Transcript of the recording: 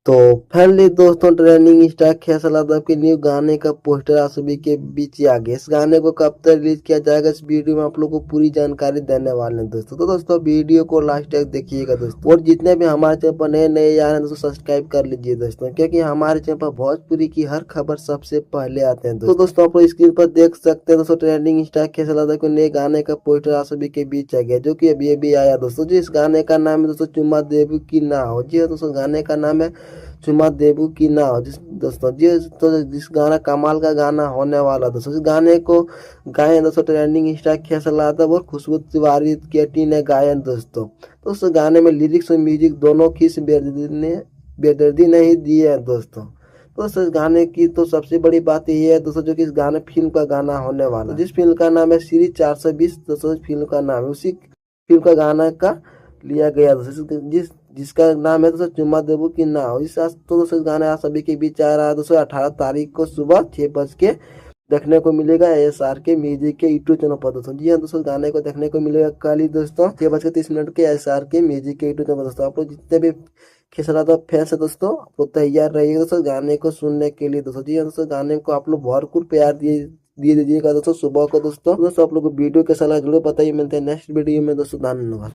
तो फाइनली दोस्तों trending star Faisal Yadav के न्यू गाने का पोस्टर आप सभी के बीच आ गया। इस गाने को कब तक रिलीज किया जाएगा, इस वीडियो में आप लोगों को पूरी जानकारी देने वाले हैं दोस्तों। तो दोस्तों वीडियो को लास्ट तक देखिएगा दोस्तों, और जितने भी हमारे चैनल पर नए नए आ रहे हैं दोस्तों सब्सक्राइब कर लीजिए दोस्तों, क्योंकि हमारे चैनल पर भोजपुरी की हर खबर सबसे पहले आते हैं दोस्तों। तो दोस्तों आप लोग स्क्रीन पर देख सकते हैं दोस्तों ट्रेंडिंग स्टार फैसल यादव के नए गाने का पोस्टर आप सभी के बीच आ गया, जो की अभी अभी आया दोस्तों। जी इस गाने का नाम है दोस्तों चुम्मा देबू की ना हो। जी हाँ दोस्तों, गाने का नाम है चुम्मा देबू की ना हो। जिस दोस्तों जी तो जिस गाना कमाल का गाना होने वाला दोस्तों, इस गाने को गाए दोस्तों ट्रेंडिंग स्टार फैसल यादव और खुशबू तिवारी केटी ने गायन दोस्तों। तो उस गाने में लिरिक्स और म्यूजिक दोनों किस बेदर्दी ने ही दिए हैं दोस्तों। तो इस गाने की तो सबसे बड़ी बात ये है दोस्तों, जो कि इस गाने फिल्म का गाना होने वाला है। जिस फिल्म का नाम है श्री 420 दोस्तों, फिल्म का नाम है उसी फिल्म का गाना का लिया गया दोस्तों, जिसका नाम है दोस्तों चुम्मा देबू की ना हो। इस तो दोस्तों इस गाने आप सभी के बीच आ रहा है दोस्तों 18 तारीख को सुबह 6 बज के देखने को मिलेगा ASR के म्यूजिक के यूट्यूब चैनल पर दोस्तों। जी हाँ दोस्तों, गाने को देखने को मिलेगा कल ही दोस्तों 6:30 के ASR के म्यूजिक के यूट्यूब चैनल पर दोस्तों। आप लोग जितने भी खेसरा तो फैंस है दोस्तों, आप लोग तैयार रहिएगा दोस्तों गाने को सुनने के लिए दोस्तों। जी हाँ दोस्तों, गाने को आप लोग भरपूर प्यार दिए दीजिएगा दोस्तों सुबह को दोस्तों। आप लोग को वीडियो कैसा लगा जरूर बताइए। मिलते हैं नेक्स्ट वीडियो में दोस्तों, धन्यवाद।